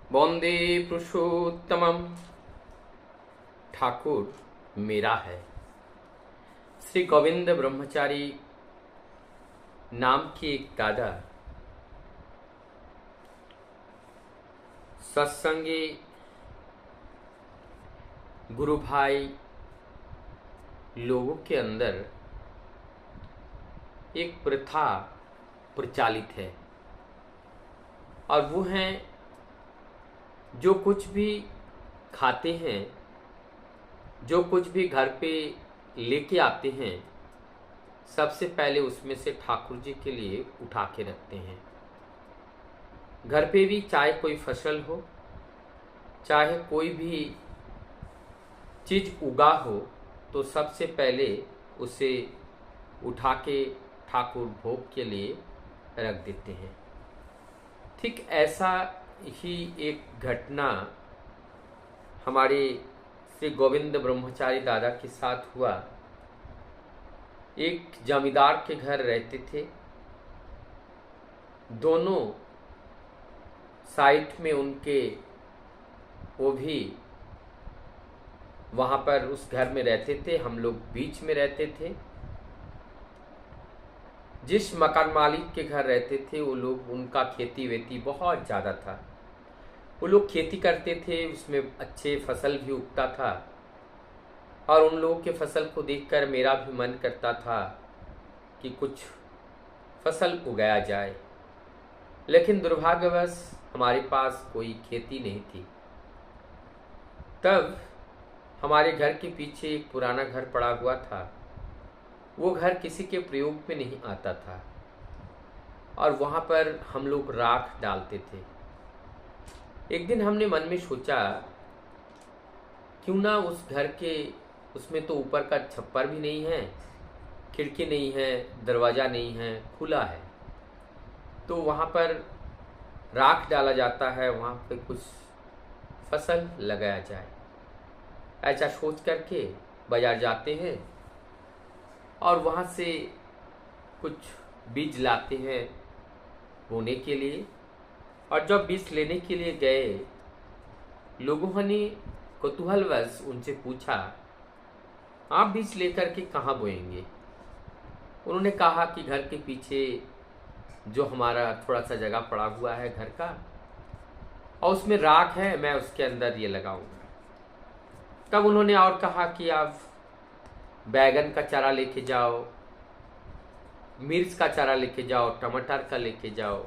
वंदे पुरुषोत्तमम। ठाकुर मेरा है। श्री गोविंद ब्रह्मचारी नाम की एक दादा सत्संगी गुरु भाई लोगों के अंदर एक प्रथा प्रचालित है, और वो हैं जो कुछ भी खाते हैं, जो कुछ भी घर पे लेके आते हैं, सबसे पहले उसमें से ठाकुर जी के लिए उठा के रखते हैं। घर पे भी चाहे कोई फसल हो, चाहे कोई भी चीज उगा हो, तो सबसे पहले उसे उठा के ठाकुर भोग के लिए रख देते हैं। ठीक ऐसा ही एक घटना हमारे श्री गोविंद ब्रह्मचारी दादा के साथ हुआ। एक जमींदार के घर रहते थे। दोनों साइड में उनके वो भी वहाँ पर उस घर में रहते थे, हम लोग बीच में रहते थे। जिस मकान मालिक के घर रहते थे वो लोग, उनका खेती वेती बहुत ज़्यादा था। वो लोग खेती करते थे, उसमें अच्छे फसल भी उगता था, और उन लोगों के फसल को देखकर मेरा भी मन करता था कि कुछ फसल उगाया जाए। लेकिन दुर्भाग्यवश हमारे पास कोई खेती नहीं थी। तब हमारे घर के पीछे एक पुराना घर पड़ा हुआ था। वो घर किसी के प्रयोग में नहीं आता था, और वहाँ पर हम लोग राख डालते थे। एक दिन हमने मन में सोचा, क्यों ना उस घर के, उसमें तो ऊपर का छप्पर भी नहीं है, खिड़की नहीं है, दरवाज़ा नहीं है, खुला है, तो वहाँ पर राख डाला जाता है, वहाँ पे कुछ फसल लगाया जाए। ऐसा सोच करके बाजार जाते हैं और वहाँ से कुछ बीज लाते हैं बोने के लिए। और जब बीज लेने के लिए गए, लोगों ने कौतूहलवश उनसे पूछा, आप बीज लेकर के कहाँ बोएंगे? उन्होंने कहा कि घर के पीछे जो हमारा थोड़ा सा जगह पड़ा हुआ है घर का, और उसमें राख है, मैं उसके अंदर ये लगाऊंगा। तब उन्होंने और कहा कि आप बैगन का चारा लेके जाओ, मिर्च का चारा लेके जाओ, टमाटर का लेके जाओ।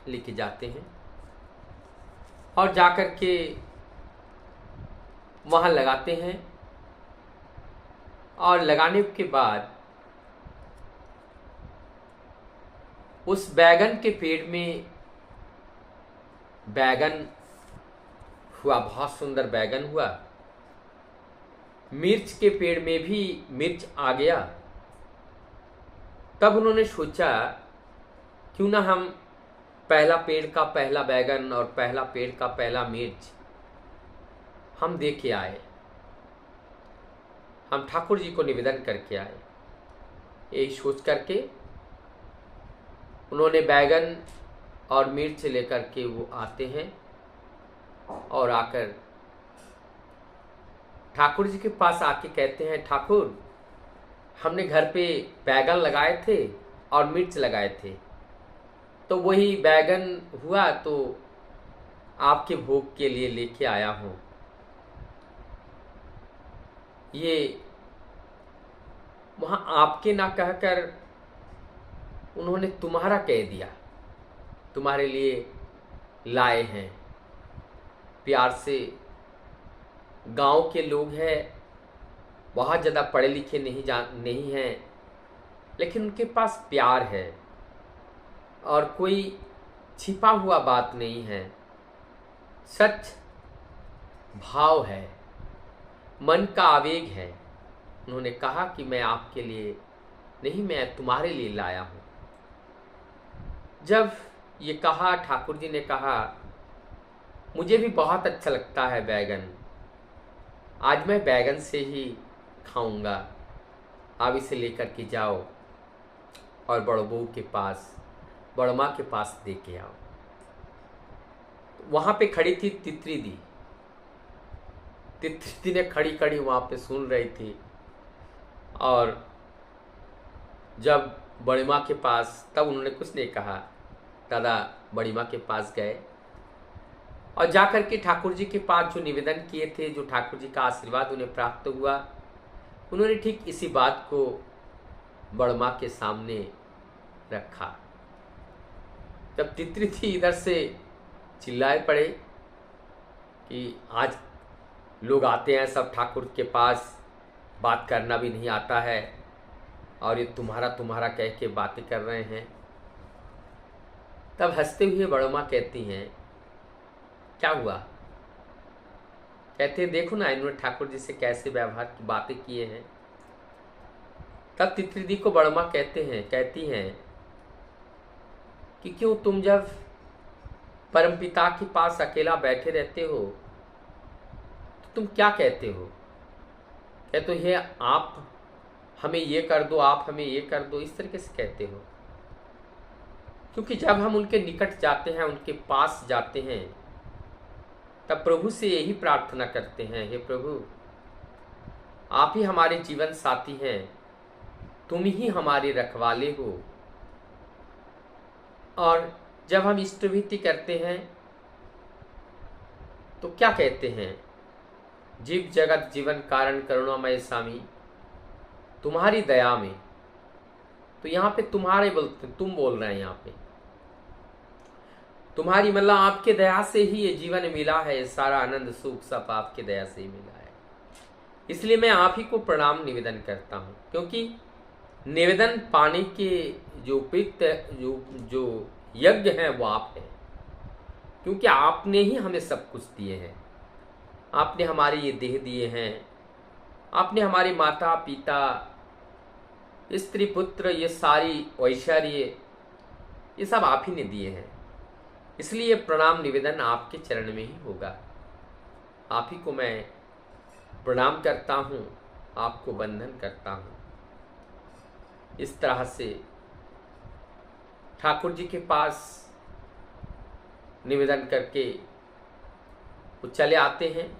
लेके जाते हैं और जाकर के वहाँ लगाते हैं, और लगाने के बाद उस बैगन के पेड़ में बैगन हुआ, बहुत सुंदर बैगन हुआ। मिर्च के पेड़ में भी मिर्च आ गया। तब उन्होंने सोचा, क्यों ना हम पहला पेड़ का पहला बैगन और पहला पेड़ का पहला मिर्च हम दे के आए, हम ठाकुर जी को निवेदन करके आए। यही सोच करके उन्होंने बैगन और मिर्च लेकर के वो आते हैं, और आकर ठाकुर जी के पास आके कहते हैं, ठाकुर, हमने घर पे बैगन लगाए थे और मिर्च लगाए थे, तो वही बैगन हुआ तो आपके भोग के लिए लेके आया हूँ। ये वहाँ आपके ना कहकर उन्होंने तुम्हारा कह दिया, तुम्हारे लिए लाए हैं। प्यार से, गांव के लोग हैं, बहुत ज़्यादा पढ़े लिखे नहीं हैं, लेकिन उनके पास प्यार है और कोई छिपा हुआ बात नहीं है, सच भाव है, मन का आवेग है। उन्होंने कहा कि मैं आपके लिए नहीं, मैं तुम्हारे लिए लाया हूँ। जब ये कहा, ठाकुर जी ने कहा, मुझे भी बहुत अच्छा लगता है बैगन, आज मैं बैगन से ही खाऊंगा। आप इसे लेकर के जाओ और बड़ो बहू के पास, बड़ माँ के पास दे के आओ। वहाँ पे खड़ी थी तितरी दी। तितरी दी ने खड़ी खड़ी वहाँ पे सुन रही थी। और जब बड़ी माँ के पास, तब उन्होंने कुछ नहीं कहा। दादा बड़ी माँ के पास गए और जाकर के ठाकुर जी के पास जो निवेदन किए थे, जो ठाकुर जी का आशीर्वाद उन्हें प्राप्त हुआ, उन्होंने ठीक इसी बात को बड़ माँ के सामने रखा। जब तितरी थी इधर से चिल्लाए पड़े कि आज लोग आते हैं सब ठाकुर के पास, बात करना भी नहीं आता है और ये तुम्हारा तुम्हारा कह के बातें कर रहे हैं। तब हंसते हुए बड़ माँ कहती हैं, क्या हुआ? कहते हैं देखो ना इन्होंने ठाकुर जी से कैसे व्यवहार की बातें किए हैं। तब तितरी दी को बड़ माँ कहती हैं कि क्यों तुम जब परमपिता के पास अकेला बैठे रहते हो तो तुम क्या कहते हो? कहते ये आप हमें ये कर दो, आप हमें ये कर दो, इस तरीके से कहते हो। क्योंकि जब हम उनके निकट जाते हैं, उनके पास जाते हैं, तब प्रभु से यही प्रार्थना करते हैं, हे प्रभु आप ही हमारे जीवन साथी हैं, तुम ही हमारे रखवाले हो। और जब हम इष्टभीति करते हैं तो क्या कहते हैं? जीव जगत जीवन कारण करुणामय स्वामी तुम्हारी दया में। तो यहाँ पे तुम्हारे बोलते, तुम बोल रहे हैं यहाँ पे तुम्हारी, मतलब आपके दया से ही ये जीवन मिला है, सारा आनंद सुख सब आपके दया से ही मिला है। इसलिए मैं आप ही को प्रणाम निवेदन करता हूँ, क्योंकि निवेदन पाने के जो उपयुक्त जो यज्ञ हैं वो आप हैं। क्योंकि आपने ही हमें सब कुछ दिए हैं, आपने हमारे ये देह दिए हैं, आपने हमारे माता पिता स्त्री पुत्र ये सारी ऐश्वर्य ये सब आप ही ने दिए हैं। इसलिए प्रणाम निवेदन आपके चरण में ही होगा। आप ही को मैं प्रणाम करता हूँ, आपको वंदन करता हूँ। इस तरह से ठाकुर जी के पास निवेदन करके वो चले आते हैं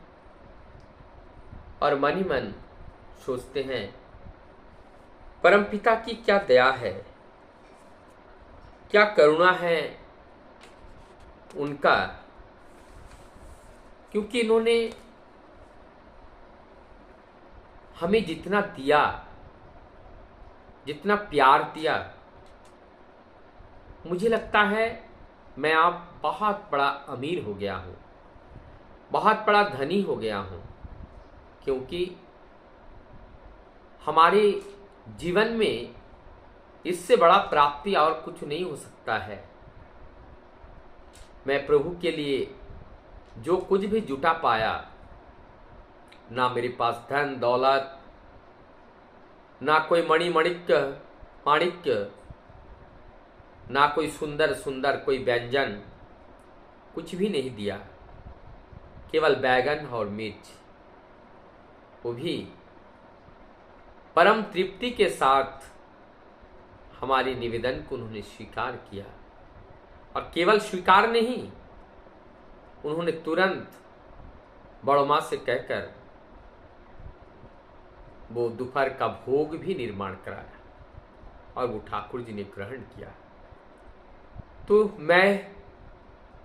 और मन ही मन सोचते हैं परमपिता की क्या दया है, क्या करुणा है उनका। क्योंकि इन्होंने हमें जितना दिया, जितना प्यार दिया, मुझे लगता है मैं आप बहुत बड़ा अमीर हो गया हूँ, बहुत बड़ा धनी हो गया हूँ। क्योंकि हमारे जीवन में इससे बड़ा प्राप्ति और कुछ नहीं हो सकता है। मैं प्रभु के लिए जो कुछ भी जुटा पाया, ना मेरे पास धन दौलत, ना कोई माणिक्य, ना कोई सुंदर सुंदर कोई व्यंजन, कुछ भी नहीं दिया, केवल बैगन और मिर्च, वो भी परम तृप्ति के साथ हमारे निवेदन को उन्होंने स्वीकार किया। और केवल स्वीकार नहीं, उन्होंने तुरंत बड़ माँ से कहकर वो दोपहर का भोग भी निर्माण कराया और वो ठाकुर जी ने ग्रहण किया। तो मैं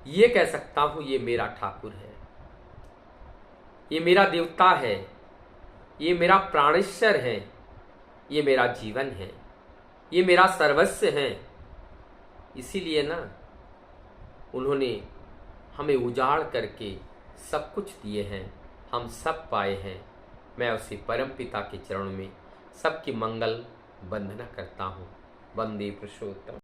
ये कह सकता हूँ ये मेरा ठाकुर है, ये मेरा देवता है, ये मेरा प्राणेश्वर है, ये मेरा जीवन है, ये मेरा सर्वस्व है। इसीलिए ना उन्होंने हमें उजाड़ करके सब कुछ दिए हैं, हम सब पाए हैं। मैं उसी परम पिता के चरणों में सबकी मंगल वंदना करता हूँ। वंदे पुरुषोत्तम।